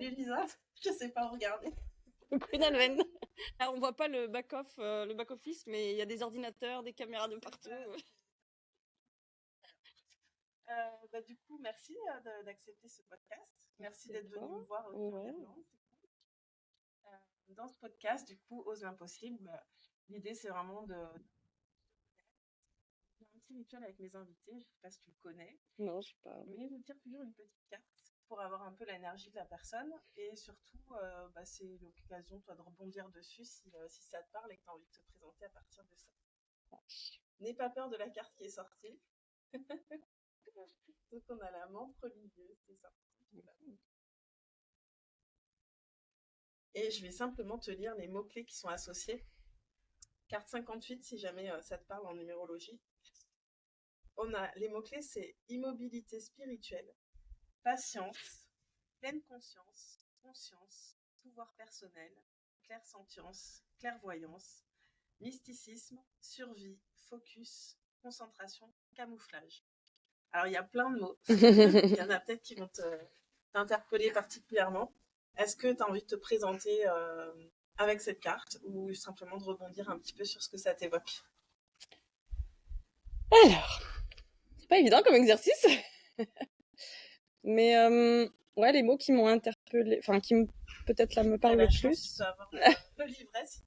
Salut Lisa, je sais pas où regarder. Queen Alven. Ah, on voit pas le back-office, mais il y a des ordinateurs, des caméras de partout. Du coup, merci d'accepter ce podcast. Merci d'être venu toi. me voir Ouais. régulièrement. Dans ce podcast, du coup, Ose l'impossible, l'idée c'est vraiment de faire un petit rituel avec mes invités. Je sais pas si tu le connais, Non, je sais pas. mais je tire toujours une petite carte pour avoir un peu l'énergie de la personne et surtout, c'est l'occasion toi de rebondir dessus si ça te parle et que tu as envie de te présenter à partir de ça. N'aie pas peur de la carte qui est sortie. Donc on a la menthe religieuse qui est sortie. Et je vais simplement te lire les mots-clés qui sont associés. Carte 58, si jamais ça te parle en numérologie. On a les mots-clés, c'est immobilité spirituelle, patience, pleine conscience, conscience, pouvoir personnel, clairsentience, clairvoyance, mysticisme, survie, focus, concentration, camouflage. Alors, il y a plein de mots. Il y en a peut-être qui vont t'interpeller particulièrement. Est-ce que tu as envie de te présenter avec cette carte ou simplement de rebondir un petit peu sur ce que ça t'évoque? Alors, c'est pas évident comme exercice. Mais ouais, les mots qui m'ont interpellée, enfin qui peut-être là me parlent le plus. Tu peux avoir le livret si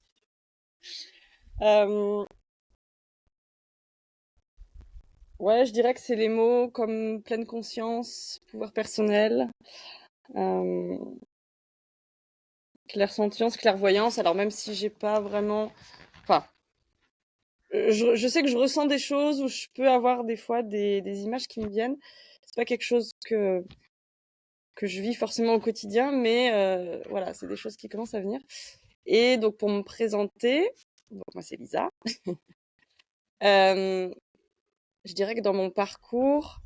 Ouais, je dirais que c'est les mots comme pleine conscience, pouvoir personnel, clairsentience, clairvoyance. Alors même si j'ai pas vraiment, enfin, je sais que je ressens des choses où je peux avoir des fois des images qui me viennent. C'est pas quelque chose que je vis forcément au quotidien, mais voilà, c'est des choses qui commencent à venir. Et donc pour me présenter, donc moi c'est Lisa. Je dirais que dans mon parcours,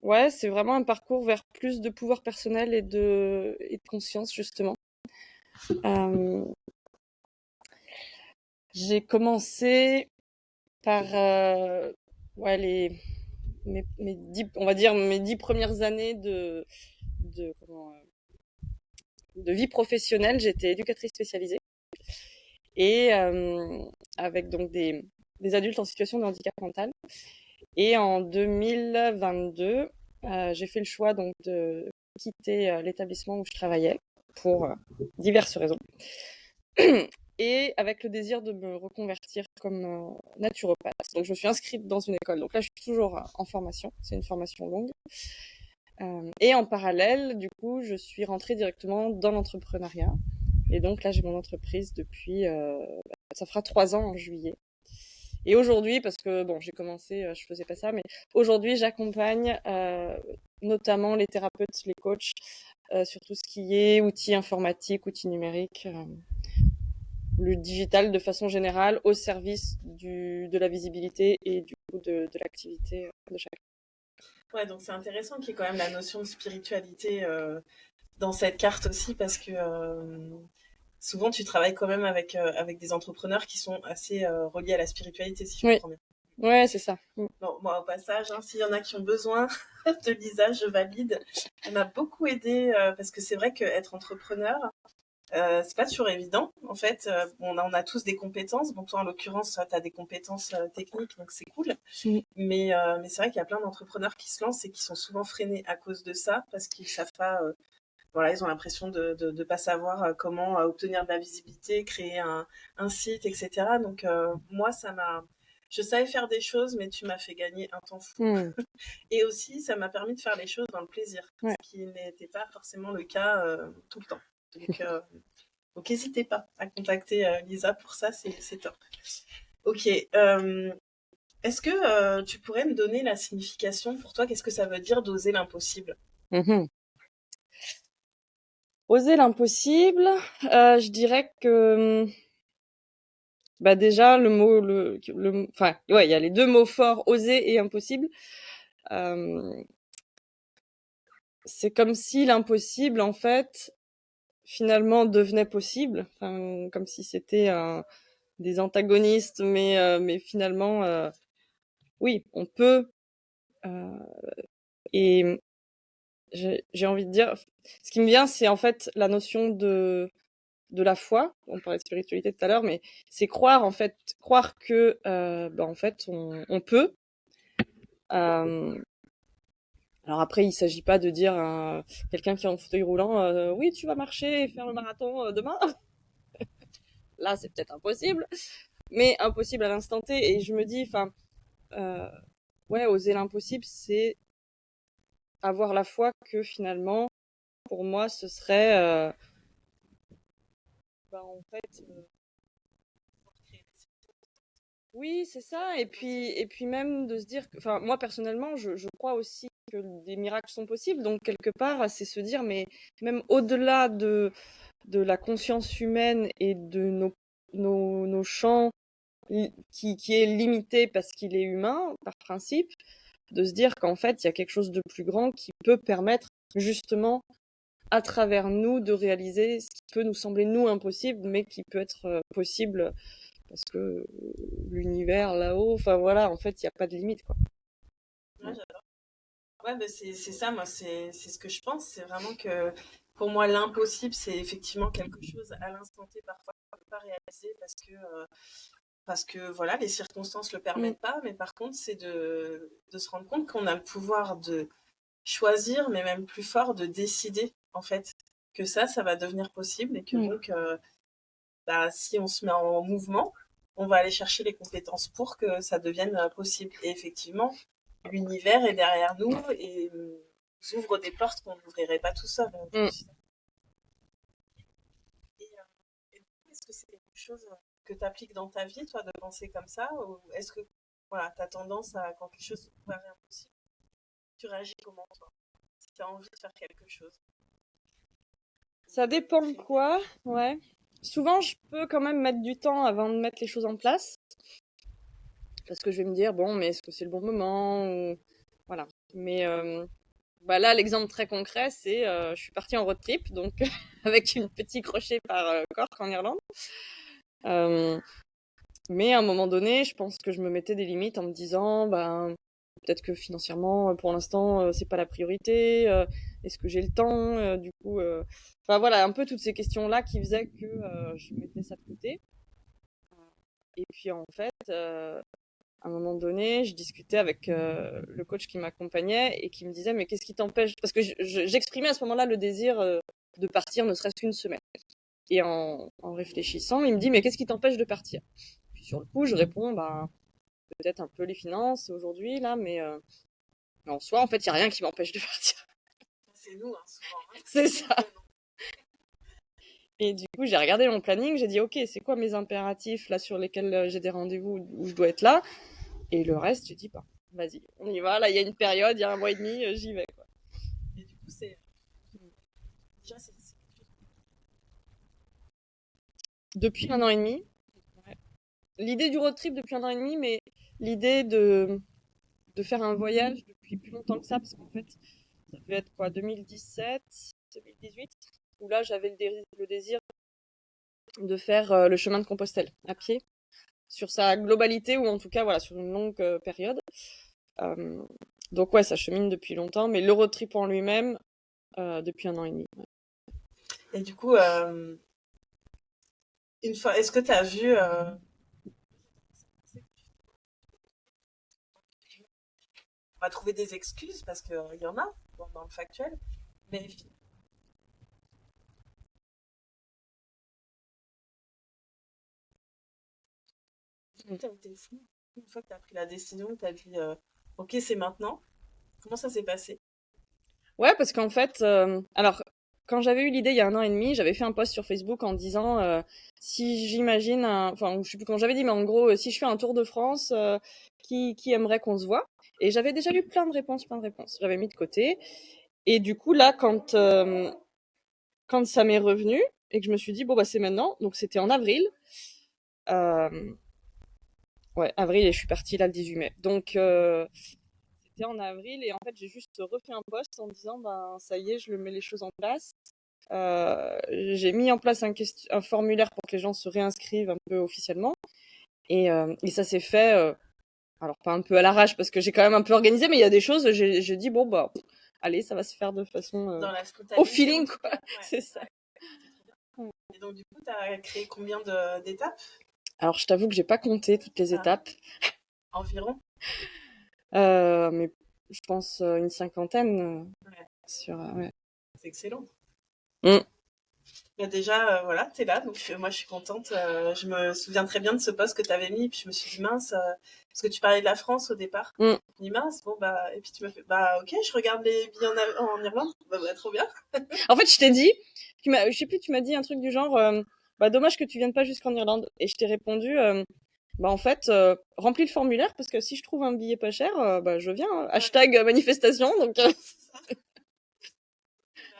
ouais, c'est vraiment un parcours vers plus de pouvoir personnel et de conscience justement. J'ai commencé par ouais, mes 10, on va dire mes 10 premières années de vie professionnelle. J'étais éducatrice spécialisée et avec donc des adultes en situation de handicap mental. Et en 2022, j'ai fait le choix donc de quitter l'établissement où je travaillais pour diverses raisons. Et avec le désir de me reconvertir comme naturopathe. Donc je me suis inscrite dans une école. Donc là, je suis toujours en formation. C'est une formation longue. Et en parallèle, du coup, je suis rentrée directement dans l'entrepreneuriat. Et donc là, j'ai mon entreprise depuis... ça fera 3 ans en juillet. Et aujourd'hui, parce que bon, j'ai commencé, je faisais pas ça, mais aujourd'hui, j'accompagne notamment les thérapeutes, les coachs, sur tout ce qui est outils informatiques, outils numériques, le digital de façon générale, au service de la visibilité et du coup de l'activité de chacun. Ouais, donc c'est intéressant qu'il y ait quand même la notion de spiritualité dans cette carte aussi, parce que souvent tu travailles quand même avec des entrepreneurs qui sont assez reliés à la spiritualité, si je Oui, comprends bien. ouais, c'est ça. Bon, moi, au passage, s'il y en a qui ont besoin de Lisa, je valide. Elle m'a beaucoup aidée parce que c'est vrai qu'être entrepreneur, c'est pas toujours évident. En fait, on a tous des compétences. Bon, toi, en l'occurrence, tu as des compétences techniques, donc c'est cool. Mais c'est vrai qu'il y a plein d'entrepreneurs qui se lancent et qui sont souvent freinés à cause de ça, parce qu'ils savent pas, voilà, ils ont l'impression de pas savoir comment obtenir de la visibilité, créer un site, etc. Donc, moi, je savais faire des choses, mais tu m'as fait gagner un temps fou. Et aussi, ça m'a permis de faire les choses dans le plaisir, Ouais. ce qui n'était pas forcément le cas tout le temps. Donc, n'hésitez pas à contacter Lisa pour ça, c'est top. Ok. Est-ce que tu pourrais me donner la signification pour toi? Qu'est-ce que ça veut dire d'oser l'impossible? Oser l'impossible, je dirais que bah déjà le mot enfin ouais, il y a les deux mots forts, oser et impossible. C'est comme si l'impossible en fait finalement devenait possible, enfin, comme si c'était des antagonistes, mais finalement oui, on peut et j'ai envie de dire Ce qui me vient, c'est en fait la notion de la foi. On parlait de spiritualité tout à l'heure, mais c'est croire en fait, croire que en fait on peut. Alors après, il s'agit pas de dire à quelqu'un qui est en fauteuil roulant, oui, tu vas marcher et faire le marathon demain. Là, c'est peut-être impossible, mais impossible à l'instant T. Et je me dis, enfin, ouais, oser l'impossible, c'est avoir la foi que finalement, pour moi, ce serait, en fait, oui, c'est ça. Et puis même de se dire que, enfin, moi personnellement, je crois aussi que des miracles sont possibles. Donc quelque part, c'est se dire, mais même au-delà de la conscience humaine et de nos champs qui est limité parce qu'il est humain, par principe, de se dire qu'en fait, il y a quelque chose de plus grand qui peut permettre justement à travers nous de réaliser ce qui peut nous sembler nous impossible, mais qui peut être possible parce que l'univers là-haut, enfin voilà, en fait, il n'y a pas de limite, quoi. Ouais, j'adore. Ouais, bah, c'est ça, moi, c'est ce que je pense. C'est vraiment que pour moi, l'impossible, c'est effectivement quelque chose à l'instant T, parfois, qu'on ne peut pas réaliser parce que voilà, les circonstances ne le Mm. permettent pas. Mais par contre, c'est de se rendre compte qu'on a le pouvoir de choisir, mais même plus fort, de décider, en fait, que ça va devenir possible et que Mm. donc, bah, si on se met en mouvement, on va aller chercher les compétences pour que ça devienne possible. Et effectivement, l'univers est derrière nous et nous ouvre des portes qu'on n'ouvrirait pas tout seul. Mm. Et du coup, est-ce que c'est quelque chose que tu appliques dans ta vie, toi, de penser comme ça? Ou est-ce que voilà, tu as tendance à, quand quelque chose te paraît impossible, tu réagis comment, toi? Si tu as envie de faire quelque chose. Ça dépend de quoi, ouais. Souvent, je peux quand même mettre du temps avant de mettre les choses en place. Parce que je vais me dire, bon, mais est-ce que c'est le bon moment ou... Voilà. Mais là, l'exemple très concret, c'est je suis partie en road trip, donc avec une petite crochet par Cork en Irlande. Euh, mais à un moment donné, je pense que je me mettais des limites en me disant, ben, peut-être que financièrement, pour l'instant, c'est pas la priorité. Est-ce que j'ai le temps du coup, enfin voilà, un peu toutes ces questions-là qui faisaient que je mettais ça de côté. Et puis en fait, à un moment donné, je discutais avec le coach qui m'accompagnait et qui me disait, mais qu'est-ce qui t'empêche? Parce que j'exprimais à ce moment-là le désir de partir ne serait-ce qu'une semaine. Et en réfléchissant, il me dit, mais qu'est-ce qui t'empêche de partir? Puis sur le coup, je réponds, bah, peut-être un peu les finances aujourd'hui, là, mais en soi, en fait, il n'y a rien qui m'empêche de partir. C'est nous, hein, souvent. Hein. C'est ça. Et du coup, j'ai regardé mon planning, j'ai dit, ok, c'est quoi mes impératifs là sur lesquels j'ai des rendez-vous où je dois être là? Et le reste, j'ai dit, bah, vas-y, on y va. Là, il y a une période, il y a un mois et demi, j'y vais, quoi. Et du coup, c'est déjà, c'est Depuis un an et demi, ouais. L'idée du road trip depuis un an et demi, mais l'idée de faire un voyage depuis plus longtemps que ça, parce qu'en fait, ça peut être quoi, 2017, 2018, où là, j'avais le désir de faire le chemin de Compostelle à pied, sur sa globalité, ou en tout cas, voilà, sur une longue période. Euh, donc ouais, ça chemine depuis longtemps, mais le road trip en lui-même, depuis un an et demi. Ouais. Et du coup, une fois, est-ce que tu as vu on va trouver des excuses parce qu'il y en a dans le factuel, mais tu as été fou. Une fois que tu as pris la décision, tu as dit ok, c'est maintenant. Comment ça s'est passé? Ouais, parce qu'en fait, alors, quand j'avais eu l'idée il y a un an et demi, j'avais fait un post sur Facebook en disant si j'imagine, enfin, je sais plus quand j'avais dit, mais en gros, si je fais un tour de France, qui aimerait qu'on se voit? Et j'avais déjà eu plein de réponses, plein de réponses. J'avais mis de côté. Et du coup, là, quand ça m'est revenu et que je me suis dit, bon, bah, c'est maintenant, donc c'était en avril. Euh, ouais, avril, et je suis partie là le 18 mai. Donc, c'était en avril, et en fait, j'ai juste refait un post en disant, ben, ça y est, je mets les choses en place. J'ai mis en place un formulaire pour que les gens se réinscrivent un peu officiellement. Et ça s'est fait, alors pas un peu à l'arrache parce que j'ai quand même un peu organisé, mais il y a des choses, j'ai dit, bon, bah, allez, ça va se faire de façon Dans la au spontanéité. feeling, en tout quoi. cas. Ouais, C'est ça. ouais, c'est trop bien. Ouais. Et donc, du coup, tu as créé combien d'étapes Alors, je t'avoue que j'ai pas compté toutes les étapes, environ? mais je pense une cinquantaine Ouais, sur. Ouais. c'est excellent. Mm. Bah déjà, voilà, t'es là, donc moi je suis contente. Je me souviens très bien de ce post que tu avais mis, puis je me suis dit mince, parce que tu parlais de la France au départ. Mm. Je me dis mince, bon bah, et puis tu m'as fait, bah ok, je regarde les billets en Irlande, bah, trop bien. En fait, je t'ai dit, je sais plus, tu m'as dit un truc du genre, bah dommage que tu viennes pas jusqu'en Irlande. Et je t'ai répondu, bah en fait, remplis le formulaire parce que si je trouve un billet pas cher, bah je viens. Hein. Hashtag manifestation, donc.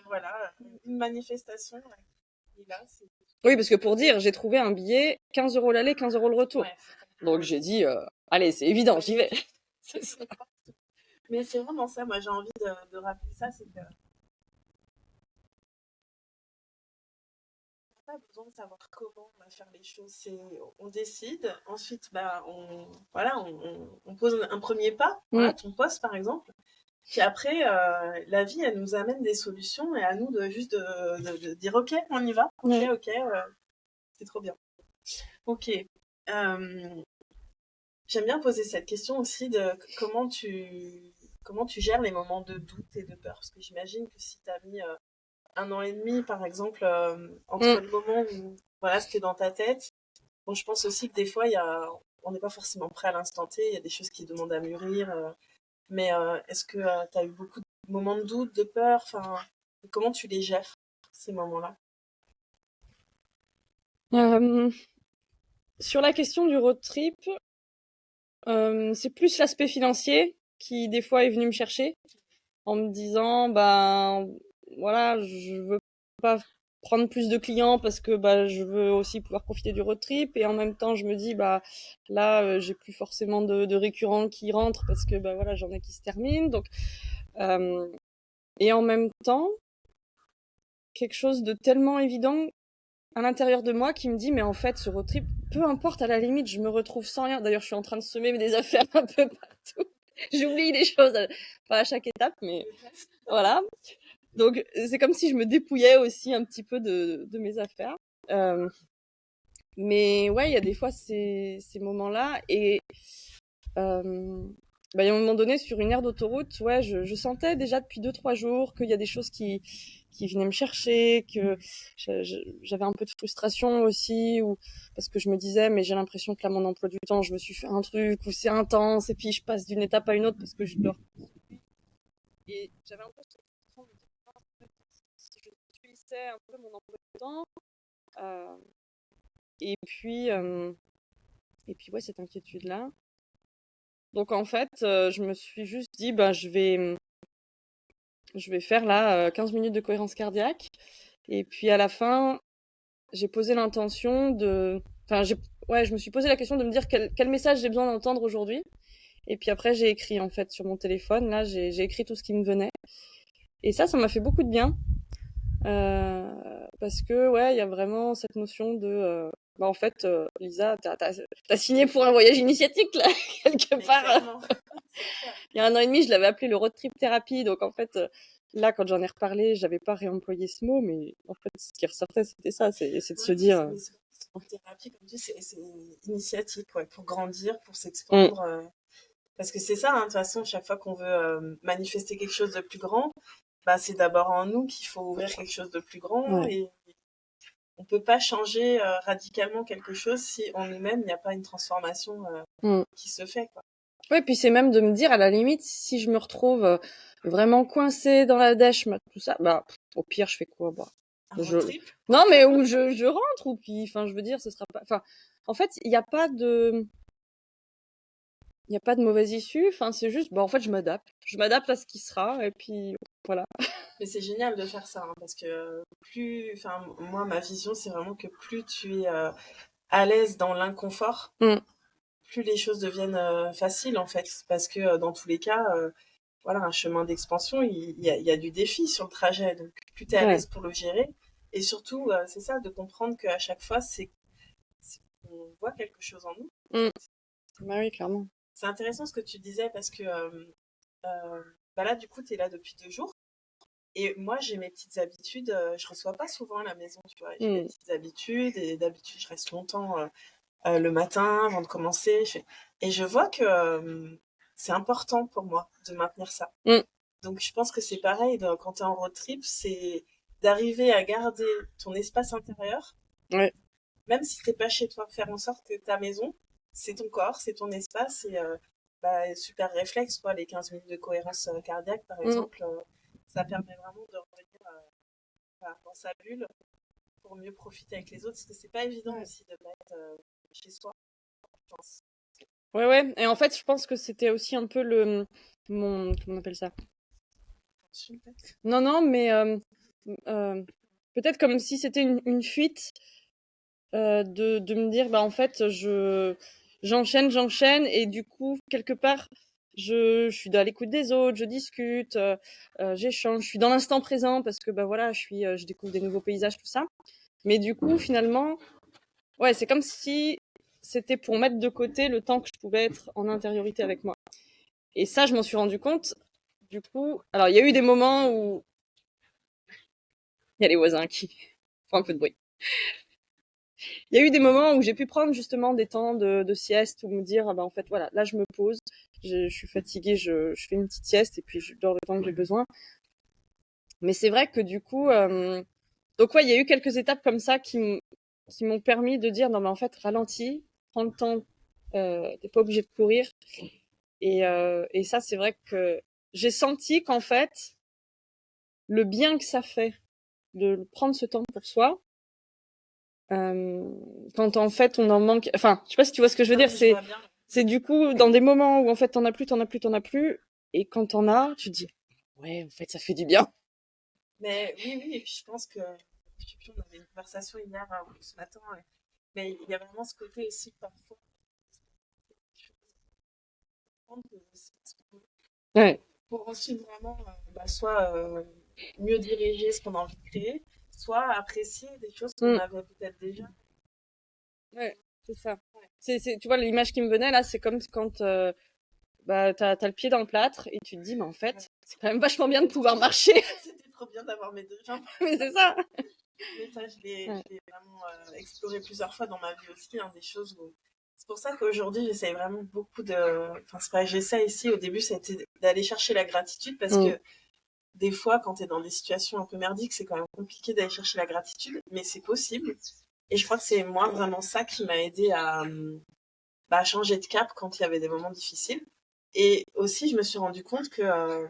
Voilà, une manifestation, et là, c'est... Oui, parce que pour dire, j'ai trouvé un billet 15 € l'aller, 15 € le retour. Ouais, c'est ça. Donc j'ai dit, allez, c'est évident, j'y vais. C'est ça. Mais c'est vraiment ça, moi j'ai envie de rappeler ça, c'est que pas besoin de savoir comment on va faire les choses. On décide, ensuite bah, on pose un premier pas, voilà, ton poste par exemple. Puis après, la vie, elle nous amène des solutions et à nous de juste de dire ok, on y va, ok, c'est trop bien. Ok. J'aime bien poser cette question aussi de comment tu gères les moments de doute et de peur. Parce que j'imagine que si tu as mis 1 an et demi, par exemple, entre le moment où voilà, c'était dans ta tête. Bon, je pense aussi que des fois, on n'est pas forcément prêt à l'instant T. Il y a des choses qui demandent à mûrir. Mais est-ce que tu as eu beaucoup de moments de doute, de peur? Enfin, comment tu les gères, ces moments-là? Sur la question du road trip, c'est plus l'aspect financier qui des fois est venu me chercher en me disant, bah voilà, je veux pas prendre plus de clients parce que bah je veux aussi pouvoir profiter du road trip et en même temps je me dis bah là j'ai plus forcément de récurrents qui rentrent parce que bah voilà j'en ai qui se terminent donc et en même temps quelque chose de tellement évident à l'intérieur de moi qui me dit mais en fait ce road trip peu importe à la limite je me retrouve sans rien d'ailleurs je suis en train de semer des affaires un peu partout j'oublie des choses pas à chaque étape mais voilà. Donc, c'est comme si je me dépouillais aussi un petit peu de mes affaires. Mais ouais, il y a des fois ces moments-là. Et bah, il y a un moment donné, sur une aire d'autoroute, ouais, je sentais déjà depuis 2-3 jours qu'il y a des choses qui venaient me chercher, que j'avais un peu de frustration aussi, ou parce que je me disais, mais j'ai l'impression que là, mon emploi du temps, je me suis fait un truc où c'est intense, et puis je passe d'une étape à une autre parce que je dors. Et j'avais un peu cette sensation de dire, si je subissais un peu mon emploi du temps. Euh, et puis, ouais, cette inquiétude-là. Donc en fait, je me suis juste dit, bah, je vais faire là 15 minutes de cohérence cardiaque. Et puis à la fin, j'ai posé l'intention de... Enfin, ouais, je me suis posé la question de me dire quel message j'ai besoin d'entendre aujourd'hui. Et puis après, j'ai écrit en fait sur mon téléphone. Là, j'ai écrit tout ce qui me venait. Et ça m'a fait beaucoup de bien. Parce que ouais, il y a vraiment cette notion de bah en fait Lisa, t'as signé pour un voyage initiatique là quelque part. Il y a 1 an et demi, je l'avais appelé le road trip thérapie. Donc en fait là, quand j'en ai reparlé, j'avais pas réemployé ce mot, mais en fait ce qui ressortait c'était ça, c'est de se dire. En thérapie, comme tu dis, c'est initiatique, ouais, pour grandir, pour s'expandre. Parce que c'est ça, hein, de toute façon, chaque fois qu'on veut manifester quelque chose de plus grand, bah, c'est d'abord en nous qu'il faut ouvrir quelque chose de plus grand. Ouais. Et on peut pas changer radicalement quelque chose si en nous-mêmes, il n'y a pas une transformation qui se fait, quoi. Ouais, puis c'est même de me dire, à la limite, si je me retrouve vraiment coincée dans la dèche, tout ça, bah, au pire, je fais quoi? Bah, Un road trip. Non, mais où je rentre, ou puis, enfin, je veux dire, ce sera pas, enfin, en fait, il n'y a pas de mauvaise issue, enfin, c'est juste, bah, en fait, je m'adapte à ce qui sera, et puis, voilà. Mais c'est génial de faire ça, hein, parce que enfin, moi, ma vision, c'est vraiment que plus tu es à l'aise dans l'inconfort, plus les choses deviennent faciles, en fait. Parce que dans tous les cas, voilà, un chemin d'expansion, il y a du défi sur le trajet. Donc, plus tu es à l'aise pour le gérer. Et surtout, c'est ça, de comprendre qu'à chaque fois, on voit quelque chose en nous. Bah oui, clairement. C'est intéressant ce que tu disais parce que bah là, du coup, tu es là depuis 2 jours. Et moi, j'ai mes petites habitudes. Je reçois pas souvent à la maison, tu vois. J'ai mes petites habitudes et d'habitude, je reste longtemps le matin avant de commencer. Et je vois que c'est important pour moi de maintenir ça. Mm. Donc, je pense que c'est pareil quand tu es en road trip, c'est d'arriver à garder ton espace intérieur, Ouais. même si t'es pas chez toi, faire en sorte que ta maison, c'est ton corps, c'est ton espace et bah, super réflexe, quoi, les 15 minutes de cohérence cardiaque, par Mm. exemple, ça permet vraiment de revenir dans sa bulle pour mieux profiter avec les autres, parce que c'est pas évident aussi de mettre chez soi, je pense. Ouais, ouais. Et en fait, je pense que c'était aussi un peu comment on appelle ça? Non, non, mais peut-être comme si c'était une fuite de me dire, bah en fait, j'enchaîne, et du coup, quelque part, je suis à l'écoute des autres, je discute, j'échange, je suis dans l'instant présent parce que bah voilà, je découvre des nouveaux paysages, tout ça. Mais du coup, finalement, ouais, c'est comme si c'était pour mettre de côté le temps que je pouvais être en intériorité avec moi. Et ça, je m'en suis rendu compte. Du coup, alors il y a eu des moments où il y a les voisins qui font un peu de bruit. Il y a eu des moments où j'ai pu prendre justement des temps de sieste ou me dire, ah ben en fait voilà, là je me pose, je suis fatiguée, je fais une petite sieste et puis je dors le temps que j'ai besoin. Mais c'est vrai que du coup, donc ouais, il y a eu quelques étapes comme ça qui m'ont permis de dire, non mais en fait ralentis, prends le temps, t'es pas obligé de courir. Et ça c'est vrai que j'ai senti qu'en fait le bien que ça fait de prendre ce temps pour soi, quand en fait on en manque, enfin, je sais pas si tu vois ce que je veux dire, c'est du coup dans des moments où en fait t'en as plus, et quand t'en as, tu te dis, ouais, en fait ça fait du bien. Mais oui, oui, et puis je pense que, je sais plus, on avait une conversation hier ou ce matin, mais il y a vraiment ce côté aussi parfois, Ouais. pour ensuite vraiment bah, soit mieux diriger ce qu'on a envie de créer, soit apprécier des choses qu'on Mm. avait peut-être déjà. Ouais, c'est ça. Ouais. Tu vois, l'image qui me venait là, c'est comme quand bah, t'as le pied dans le plâtre et tu te dis, mais en fait, Ouais. c'est quand même vachement bien de pouvoir marcher. C'était trop bien d'avoir mes 2 jambes. Mais c'est ça. Mais ça, Ouais. je l'ai vraiment exploré plusieurs fois dans ma vie aussi, hein, des choses où... C'est pour ça qu'aujourd'hui, j'essaye vraiment beaucoup de... Enfin, c'est pas que j'essaie ici, au début, ça a été d'aller chercher la gratitude, parce Mm. que des fois, quand tu es dans des situations un peu merdiques, c'est quand même compliqué d'aller chercher la gratitude, mais c'est possible. Et je crois que c'est moi vraiment ça qui m'a aidé à bah, changer de cap quand il y avait des moments difficiles. Et aussi, je me suis rendu compte que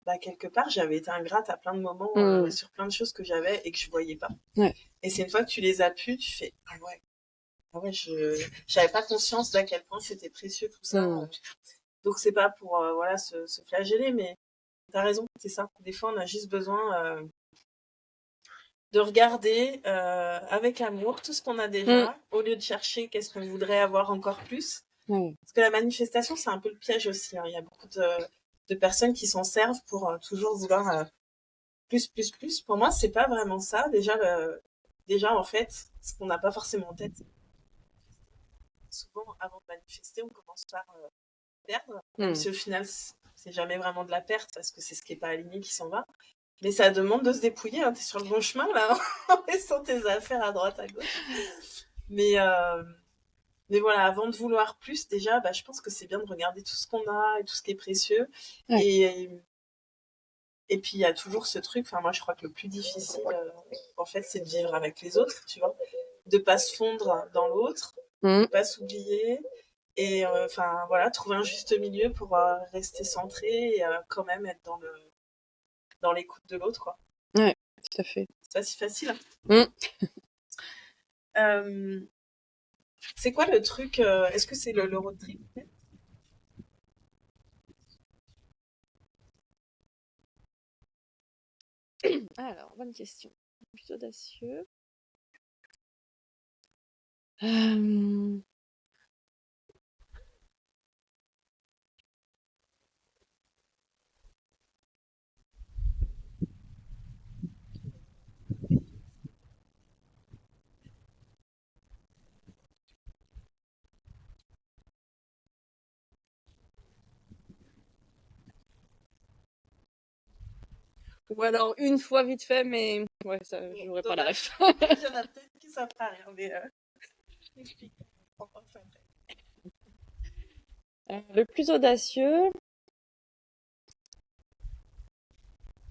bah, quelque part, j'avais été ingrate à plein de moments Mm. sur plein de choses que j'avais et que je voyais pas. Ouais. Et c'est une fois que tu les as pu, tu fais ah ouais, j'avais pas conscience d'à quel point c'était précieux tout ça. Mm. Donc c'est pas pour voilà se flageller, mais t'as raison, c'est ça. Des fois, on a juste besoin de regarder avec amour tout ce qu'on a Mm. déjà, au lieu de chercher qu'est-ce qu'on voudrait avoir encore plus. Ouais. Parce que la manifestation, c'est un peu le piège aussi, hein. Il y a beaucoup de personnes qui s'en servent pour toujours vouloir plus, plus, plus. Pour moi, c'est pas vraiment ça. Déjà, en fait, ce qu'on n'a pas forcément en tête, souvent, avant de manifester, on commence par perdre, même Mm. si au final, c'est jamais vraiment de la perte, parce que c'est ce qui est pas aligné qui s'en va. Mais ça demande de se dépouiller, hein. T'es sur le bon chemin, là, en laissant tes affaires à droite, à gauche. Mais, euh, mais voilà, avant de vouloir plus, déjà, bah, je pense que c'est bien de regarder tout ce qu'on a et tout ce qui est précieux. Ouais. Et, et puis, il y a toujours ce truc, enfin, moi, je crois que le plus difficile, en fait, c'est de vivre avec les autres, tu vois. De pas se fondre dans l'autre, de Mm. pas s'oublier. Et enfin, voilà, trouver un juste milieu pour rester centré et quand même être dans l'écoute de l'autre, quoi. Ouais, tout à fait. C'est pas si facile, hein. Mm. Euh, c'est quoi le truc est-ce que c'est le road trip? Alors, bonne question. Plutôt audacieux. Ou alors une fois vite fait, mais ouais, ça, Bon, j'aurais pas la dommage. ref. Il y en a peut-être qui savent pas rien, mais explique. Enfin, après. Le plus audacieux.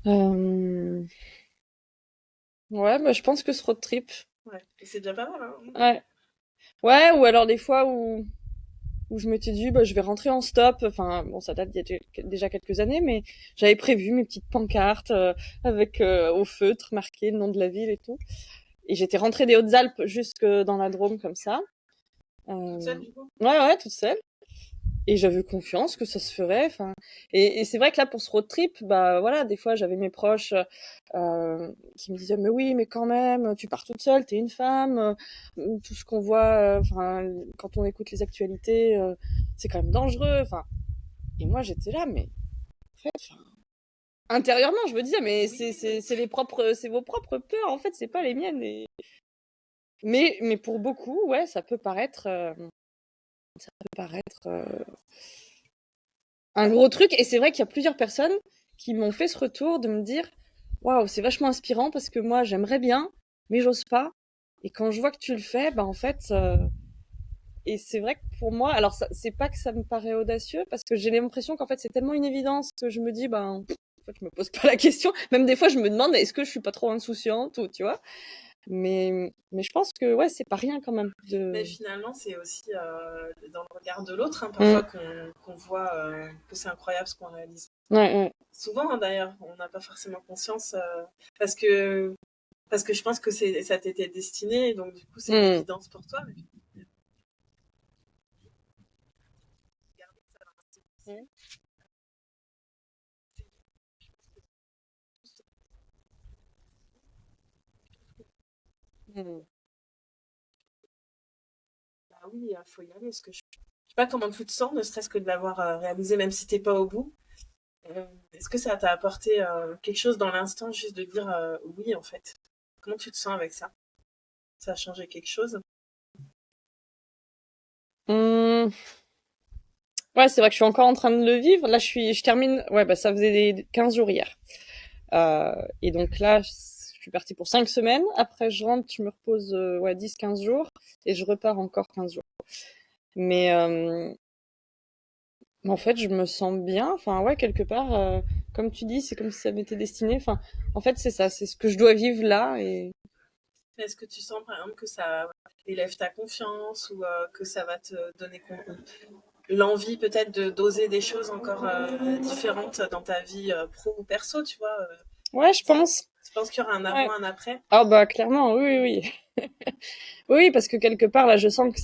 euh, Ouais, bah, je pense que ce road trip. Ouais, et c'est déjà pas mal, hein. Ouais. Ouais, ou alors des fois où je m'étais dit, bah, je vais rentrer en stop. Enfin, bon, ça date d'il y a déjà quelques années, mais j'avais prévu mes petites pancartes avec au feutre marqué le nom de la ville et tout. Et j'étais rentrée des Hautes-Alpes jusque dans la Drôme comme ça. Toute seule, du coup? Ouais, toute seule. Et j'avais confiance que ça se ferait. Enfin, et c'est vrai que là, pour ce road trip, bah voilà, des fois, j'avais mes proches qui me disaient, mais oui, mais quand même, tu pars toute seule, t'es une femme. Tout ce qu'on voit, enfin, quand on écoute les actualités, c'est quand même dangereux. Enfin, et moi, j'étais là, mais en fait, enfin, intérieurement, je me disais, mais Oui, c'est vos propres peurs. En fait, c'est pas les miennes. Mais pour beaucoup, ouais, ça peut paraître un gros truc. Et c'est vrai qu'il y a plusieurs personnes qui m'ont fait ce retour de me dire, waouh, c'est vachement inspirant parce que moi, j'aimerais bien, mais j'ose pas. Et quand je vois que tu le fais, bah en fait, et c'est vrai que pour moi, alors c'est pas que ça me paraît audacieux parce que j'ai l'impression qu'en fait c'est tellement une évidence que je me dis, ben, en fait, je me pose pas la question. Même des fois, je me demande est-ce que je suis pas trop insouciante ou tu vois. Mais je pense que ouais, c'est pas rien quand même mais de. finalement, c'est aussi dans le regard de l'autre, hein, Mm. parfois qu'on voit que c'est incroyable ce qu'on réalise. Ouais, ouais. Souvent, hein, d'ailleurs, on n'a pas forcément conscience parce que parce que je pense que ça t'était destiné, donc du coup, c'est une Mm. évidence pour toi. Mais regarder ça dans un Mm. bah oui, il faut y aller. Je sais pas comment tu te sens, ne serait-ce que de l'avoir réalisé, même si t'es pas au bout. Est-ce que ça t'a apporté quelque chose dans l'instant, juste de dire oui, en fait? Comment tu te sens avec ça? Ça a changé quelque chose? Mm. Ouais, c'est vrai que je suis encore en train de le vivre. Là, je termine. Ouais, bah ça faisait 15 jours hier. Et donc là, je suis partie pour 5 semaines. Après, je rentre, je me repose ouais 10-15 jours et je repars encore 15 jours. Mais en fait, je me sens bien. Enfin, ouais, quelque part, comme tu dis, c'est comme si ça m'était destiné. Enfin, en fait, c'est ça, c'est ce que je dois vivre là. Et Est-ce que tu sens, par exemple, que ça élève ta confiance ou que ça va te donner l'envie peut-être de d'oser des choses encore différentes dans ta vie pro ou perso, tu vois? ouais, je pense. Tu penses qu'il y aura un Ouais. avant, un après? Ah bah clairement, oui, oui, oui. Oui, parce que quelque part là, je sens que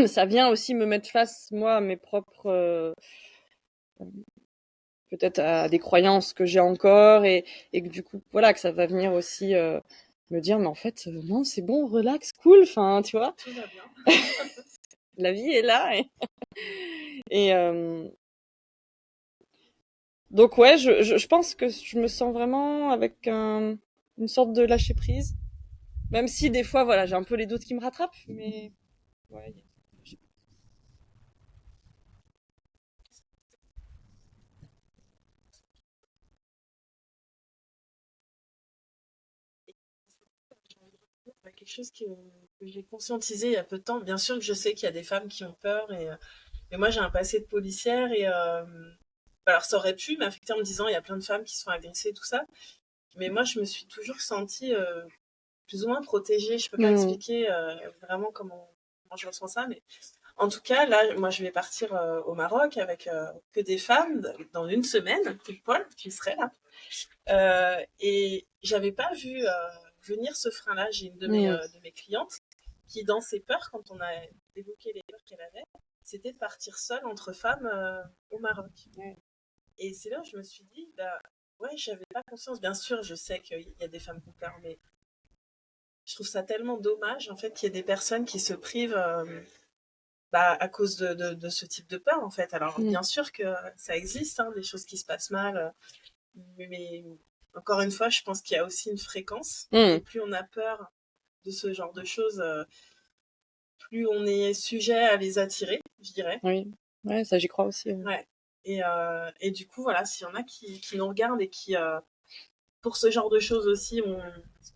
ça vient aussi me mettre face moi à mes propres peut-être à des croyances que j'ai encore et que du coup voilà que ça va venir aussi me dire mais en fait non c'est bon relax cool enfin tu vois Tout va bien. la vie est là et donc ouais je pense que je me sens vraiment avec une sorte de lâcher prise même si des fois voilà j'ai un peu les doutes qui me rattrapent mais ouais Quelque chose que j'ai conscientisé il y a peu de temps. Bien sûr que je sais qu'il y a des femmes qui ont peur et moi j'ai un passé de policière et alors ça aurait pu m'affecter en me disant il y a plein de femmes qui sont agressées et tout ça. Mais moi je me suis toujours sentie plus ou moins protégée. Je peux pas mmh. expliquer vraiment comment je ressens ça, mais en tout cas là moi je vais partir au Maroc avec que des femmes dans une semaine, pile poil, qui seraient là. Et j'avais pas vu venir ce frein-là. J'ai une Mmh. de mes clientes qui, dans ses peurs, quand on a évoqué les peurs qu'elle avait, c'était de partir seule entre femmes au Maroc. Ouais. Et c'est là où je me suis dit, bah, ouais, j'avais pas conscience. Bien sûr, je sais qu'il y a des femmes qui ont peur, mais je trouve ça tellement dommage, en fait, qu'il y ait des personnes qui se privent bah, à cause de ce type de peur, en fait. Alors, Mmh. bien sûr que ça existe, hein, des choses qui se passent mal, mais encore une fois, je pense qu'il y a aussi une fréquence. Et Mmh. plus on a peur de ce genre de choses, plus on est sujet à les attirer, je dirais. Oui ouais ça j'y crois aussi ouais. Ouais. Et du coup, voilà, s'il y en a qui nous regardent et qui, pour ce genre de choses aussi,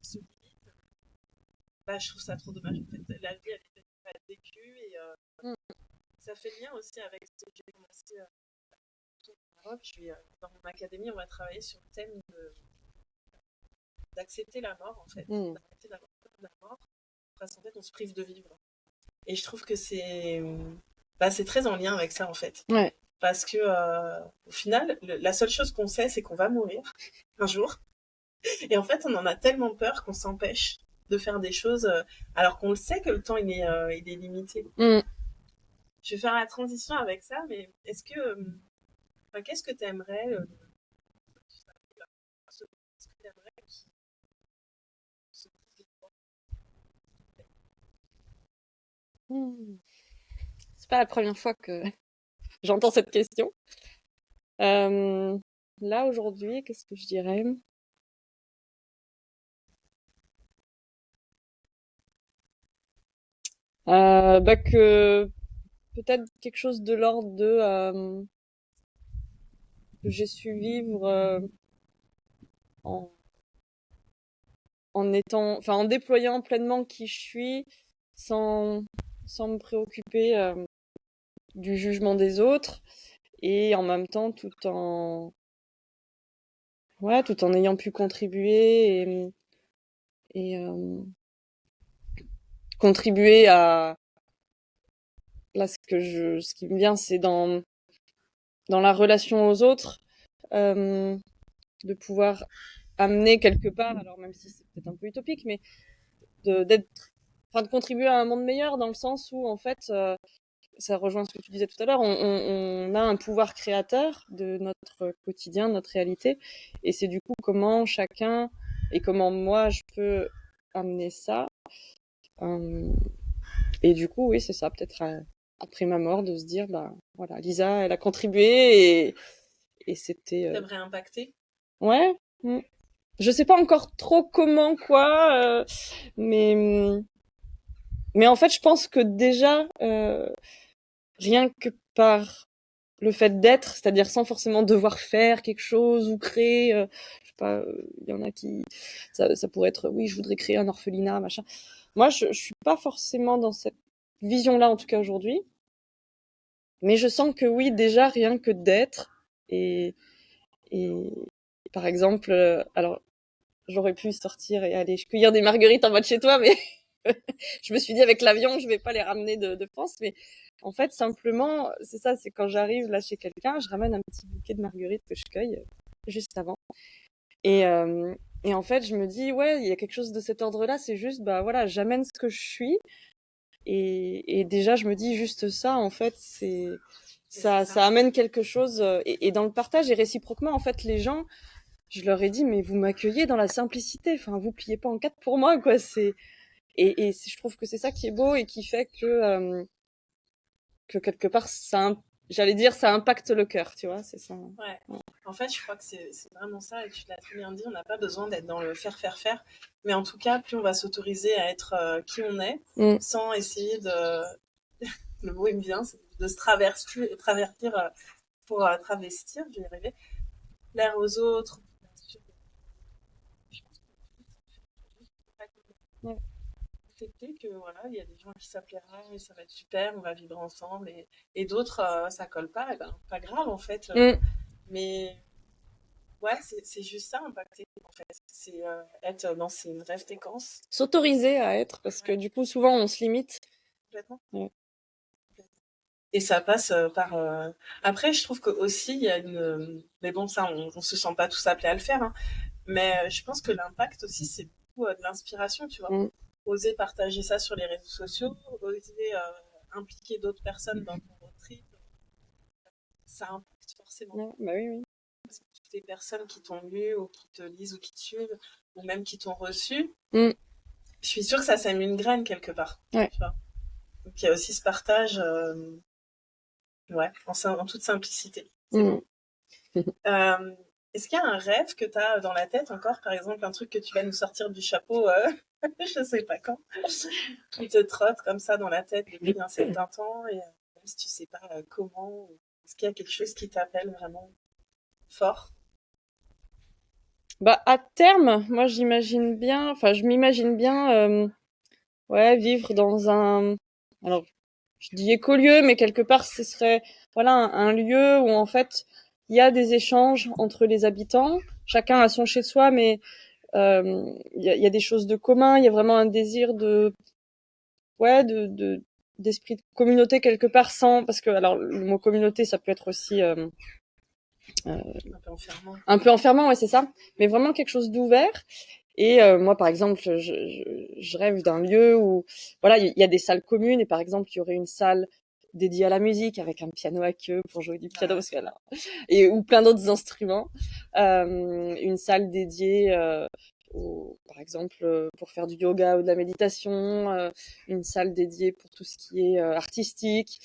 se limitent, bah, je trouve ça trop dommage. En fait, la vie, elle est pas vécue et Mm. ça fait lien aussi avec ce que j'ai commencé en Europe. Dans mon académie, on va travailler sur le thème d'accepter la mort, en fait, d'arrêter d'avoir peur de la mort, parce qu'en fait, on se prive de vivre. Et je trouve que c'est très en lien avec ça, en fait. Ouais. Parce que, au final, la seule chose qu'on sait, c'est qu'on va mourir un jour. Et en fait, on en a tellement peur qu'on s'empêche de faire des choses, alors qu'on le sait que le temps, il est limité. Mm. Je vais faire la transition avec ça, mais qu'est-ce que tu aimerais est-ce que t'aimerais se- C'est pas la première fois que j'entends cette question. Là, aujourd'hui, qu'est-ce que je dirais? Que peut-être quelque chose de l'ordre de que j'ai su vivre en, en déployant pleinement qui je suis, sans, sans me préoccuper du jugement des autres, et en même temps tout en ayant pu contribuer et contribuer à là ce qui me vient, c'est dans la relation aux autres, de pouvoir amener quelque part, alors même si c'est peut-être un peu utopique, mais de contribuer à un monde meilleur, dans le sens où en fait ça rejoint ce que tu disais tout à l'heure, on a un pouvoir créateur de notre quotidien, de notre réalité, et c'est du coup comment chacun et comment moi je peux amener ça. Et du coup, oui, c'est ça, peut-être après ma mort, de se dire, bah voilà, Lisa, elle a contribué et c'était. T'aimerais impacter? Ouais. Je sais pas encore trop comment, quoi, mais mais en fait, je pense que déjà, rien que par le fait d'être, c'est-à-dire sans forcément devoir faire quelque chose ou créer, je sais pas, il y en a qui, ça pourrait être, oui, je voudrais créer un orphelinat, machin. Moi, je suis pas forcément dans cette vision-là, en tout cas aujourd'hui, mais je sens que oui, déjà, rien que d'être, et, et par exemple, alors, j'aurais pu sortir et aller cueillir des marguerites en bas de chez toi, mais je me suis dit avec l'avion, je vais pas les ramener de France, mais en fait, simplement, c'est ça, c'est quand j'arrive là chez quelqu'un, je ramène un petit bouquet de marguerites que je cueille juste avant. Et, euh, et en fait, je me dis, ouais, il y a quelque chose de cet ordre-là, c'est juste, bah voilà, j'amène ce que je suis. Et déjà, je me dis juste ça, en fait, ça amène quelque chose. Et dans le partage et réciproquement, en fait, les gens, je leur ai dit, mais vous m'accueillez dans la simplicité. Enfin, vous pliez pas en quatre pour moi, quoi. Je trouve que c'est ça qui est beau et qui fait que quelque part, j'allais dire, ça impacte le cœur, tu vois, c'est ça. Ouais. En fait, je crois que c'est vraiment ça, et tu l'as très bien dit, on n'a pas besoin d'être dans le faire, faire, faire. Mais en tout cas, plus on va s'autoriser à être qui on est, sans essayer de. Le mot, il me vient, c'est de se travertir pour travestir, je vais y arriver, plaire aux autres. Je pense que accepter que voilà, il y a des gens qui s'appelleront et ça va être super, on va vivre ensemble, et d'autres, ça colle pas, et ben pas grave en fait. Mais ouais, c'est juste ça, impacter, en fait. C'est être dans ces vraies fréquences. S'autoriser à être, parce que du coup, souvent, on se limite. Complètement. Ouais. Et ça passe par. Après, je trouve que aussi il y a une. Mais bon, ça, on se sent pas tous appelés à le faire, hein. Mais je pense que l'impact aussi, c'est beaucoup de l'inspiration, tu vois. Oser partager ça sur les réseaux sociaux, oser impliquer d'autres personnes dans ton road trip, ça impacte forcément. Ouais, bah oui, oui. Parce que toutes les personnes qui t'ont lu ou qui te lisent ou qui te suivent, ou même qui t'ont reçu, je suis sûre que ça sème une graine quelque part. Ouais. Tu vois. Donc il y a aussi ce partage ouais, en toute simplicité. C'est bon. Est-ce qu'il y a un rêve que tu as dans la tête encore, par exemple, un truc que tu vas nous sortir du chapeau, je sais pas quand, qui te trotte comme ça dans la tête depuis un certain temps, et même si tu sais pas comment. Est-ce qu'il y a quelque chose qui t'appelle vraiment fort? Bah, à terme, moi, je m'imagine bien, ouais, vivre dans alors, je dis écolieu, mais quelque part, ce serait, voilà, un lieu où, en fait, il y a des échanges entre les habitants. Chacun a son chez-soi, mais il y a des choses de commun. Il y a vraiment un désir ouais, d'esprit de communauté quelque part parce que, alors, le mot communauté, ça peut être aussi, Un peu enfermant. un peu enfermant, ouais, c'est ça. Mais vraiment quelque chose d'ouvert. Et moi, par exemple, je rêve d'un lieu où, voilà, il y a des salles communes et par exemple, il y aurait une salle dédiée à la musique avec un piano à queue pour jouer du piano, parce que là, et ou plein d'autres instruments. Une salle dédiée, par exemple, pour faire du yoga ou de la méditation. Une salle dédiée pour tout ce qui est artistique.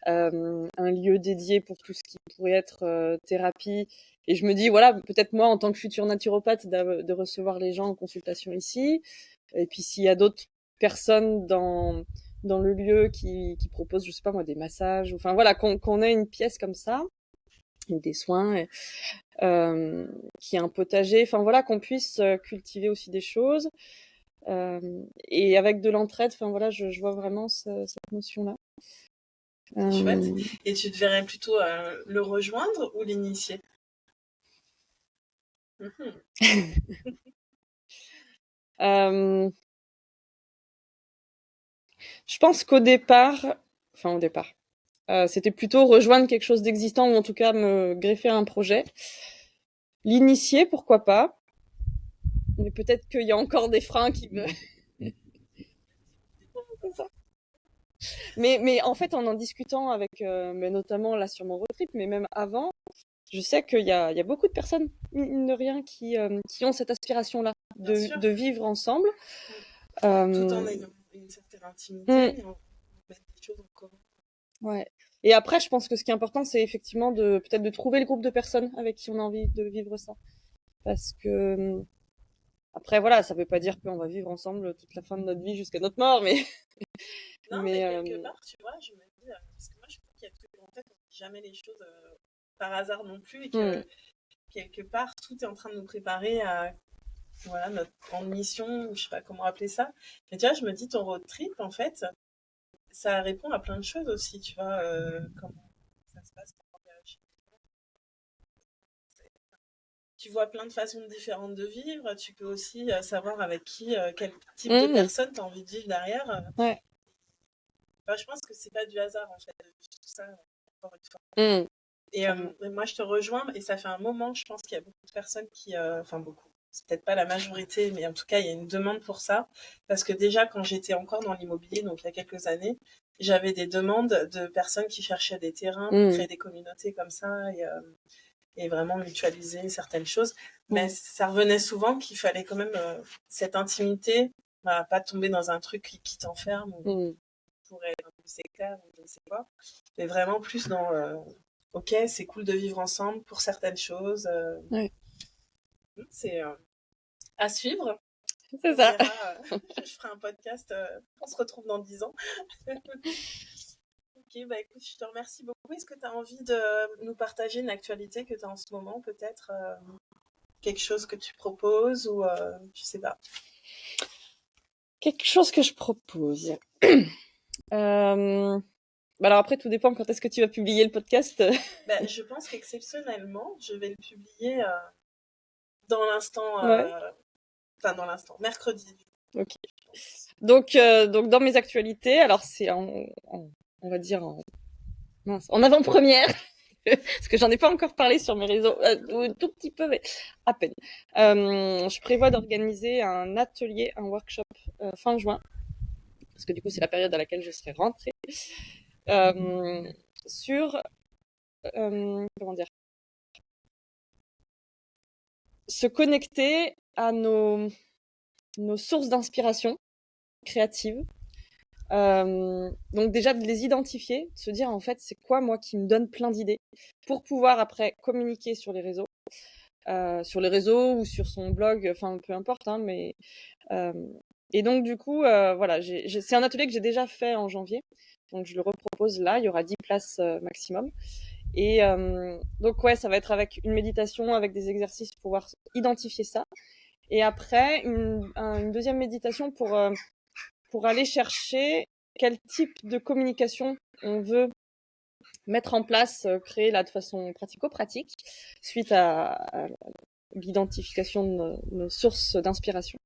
Un lieu dédié pour tout ce qui pourrait être thérapie. Et je me dis, voilà, peut-être moi, en tant que futur naturopathe, de recevoir les gens en consultation ici. Et puis s'il y a d'autres personnes dans le lieu qui proposent, je sais pas moi, des massages, enfin voilà, qu'on ait une pièce comme ça, ou des soins, qui est un potager, enfin voilà, qu'on puisse cultiver aussi des choses. Et avec de l'entraide, enfin voilà, je vois vraiment cette notion-là. C'est chouette. Et tu te verrais plutôt le rejoindre ou l'initier? Euh, je pense qu'au départ, c'était plutôt rejoindre quelque chose d'existant ou en tout cas me greffer à un projet. L'initier, pourquoi pas. Mais peut-être qu'il y a encore des freins qui me... mais en fait, en discutant avec, mais notamment là sur mon road trip, mais même avant, je sais qu'il y a beaucoup de personnes, mine de rien, qui ont cette aspiration-là de vivre ensemble. Tout en ayant une certaine intimité, mais on met des choses en commun. Ouais. Et après, je pense que ce qui est important, c'est effectivement peut-être de trouver le groupe de personnes avec qui on a envie de vivre ça. Parce que après, voilà, ça veut pas dire qu'on va vivre ensemble toute la fin de notre vie jusqu'à notre mort, mais non, mais quelque part, tu vois, je me dis, parce que moi, je trouve qu'il y a toujours, en fait, on ne dit jamais les choses par hasard non plus, et que quelque part, tout est en train de nous préparer à, voilà, notre grande mission, je sais pas comment appeler ça. Mais tu vois, je me dis, ton road trip, en fait, ça répond à plein de choses aussi, tu vois, comment ça se passe, comment réagir. Tu vois plein de façons différentes de vivre, tu peux aussi savoir avec qui, quel type de personne tu as envie de vivre derrière. Ouais. Bah, je pense que c'est pas du hasard, en fait, tout ça, encore une fois. Et moi, je te rejoins, et ça fait un moment, je pense qu'il y a beaucoup de personnes qui, enfin beaucoup, c'est peut-être pas la majorité, mais en tout cas, il y a une demande pour ça. Parce que déjà, quand j'étais encore dans l'immobilier, donc il y a quelques années, j'avais des demandes de personnes qui cherchaient des terrains pour créer des communautés comme ça et vraiment mutualiser certaines choses. Mais ça revenait souvent qu'il fallait quand même cette intimité, bah, pas tomber dans un truc qui t'enferme ou pour être un peu sectaire ou je ne sais quoi, mais vraiment plus dans ok, c'est cool de vivre ensemble pour certaines choses. C'est à suivre. C'est ça. Je ferai un podcast. On se retrouve dans 10 ans. Ok, bah écoute, je te remercie beaucoup. Est-ce que tu as envie de nous partager une actualité que tu as en ce moment, peut-être quelque chose que tu proposes ou je sais pas. Quelque chose que je propose. Alors après, tout dépend quand est-ce que tu vas publier le podcast. Bah, je pense qu'exceptionnellement, je vais le publier dans l'instant, enfin dans l'instant, mercredi. Ok. Donc dans mes actualités, alors c'est on va dire en avant-première, parce que j'en ai pas encore parlé sur mes réseaux, tout petit peu, mais à peine. Je prévois d'organiser un atelier, un workshop fin juin, parce que du coup c'est la période à laquelle je serai rentrée, sur comment dire, se connecter à nos sources d'inspiration créative. Donc déjà de les identifier, de se dire en fait c'est quoi moi qui me donne plein d'idées pour pouvoir après communiquer sur les réseaux ou sur son blog, enfin peu importe, hein, mais et donc du coup voilà, c'est un atelier que j'ai déjà fait en janvier, donc je le repropose là, il y aura 10 places maximum. Et donc ouais, ça va être avec une méditation, avec des exercices pour pouvoir identifier ça. Et après, une deuxième méditation pour aller chercher quel type de communication on veut mettre en place, créer là de façon pratico-pratique, suite à l'identification de nos sources d'inspiration.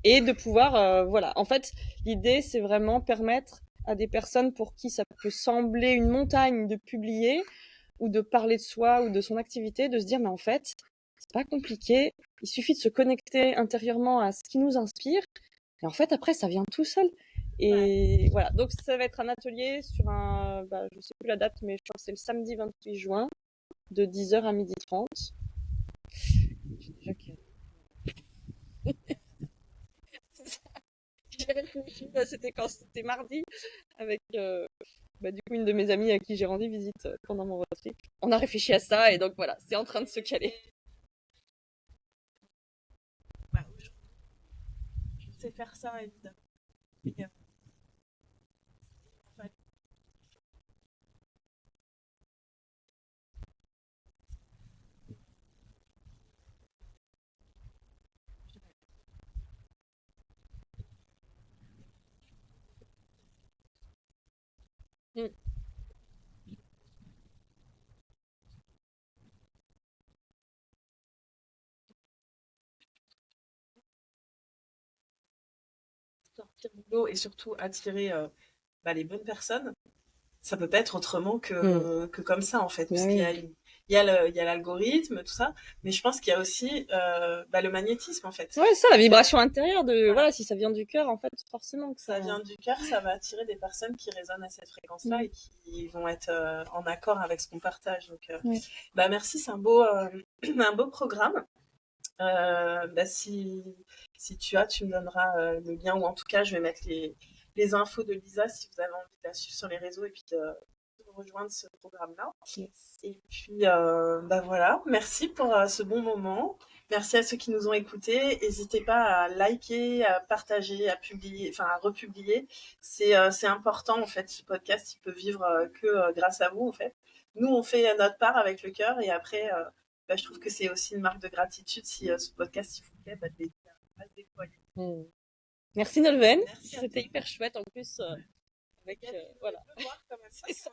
Et de pouvoir, voilà. En fait, l'idée, c'est vraiment permettre à des personnes pour qui ça peut sembler une montagne de publier ou de parler de soi ou de son activité, de se dire, mais en fait, c'est pas compliqué. Il suffit de se connecter intérieurement à ce qui nous inspire. Et en fait, après, ça vient tout seul. Et voilà. Donc, ça va être un atelier sur je sais plus la date, mais je pense que c'est le samedi 28 juin, de 10h à 12h30. J'ai réfléchi, c'était quand c'était mardi, avec du coup une de mes amies à qui j'ai rendu visite pendant mon road trip. On a réfléchi à ça et donc voilà, c'est en train de se caler. Je sais faire ça, évidemment. Mm. Sortir du lot et surtout attirer les bonnes personnes, ça peut pas être autrement que comme ça en fait. Parce qu'il y a il y a l'algorithme, tout ça, mais je pense qu'il y a aussi le magnétisme en fait. Ouais, ça, la vibration intérieure de, voilà, si ça vient du cœur, en fait, forcément que Ça vient du cœur, ça va attirer des personnes qui résonnent à cette fréquence-là et qui vont être en accord avec ce qu'on partage. Donc, merci, c'est un beau programme. Si tu as, tu me donneras le lien, ou en tout cas, je vais mettre les infos de Lisa si vous avez envie de la suivre sur les réseaux et puis de rejoindre ce programme-là. Et puis, voilà, merci pour ce bon moment. Merci à ceux qui nous ont écoutés. N'hésitez pas à liker, à partager, à publier, enfin à republier. C'est important en fait. Ce podcast, il peut vivre que grâce à vous en fait. Nous, on fait notre part avec le cœur et après, je trouve que c'est aussi une marque de gratitude si ce podcast, s'il vous plaît, de se déployer. Merci Nolwenn, c'était hyper chouette en plus. Avec, voilà. Voir comme ça, c'est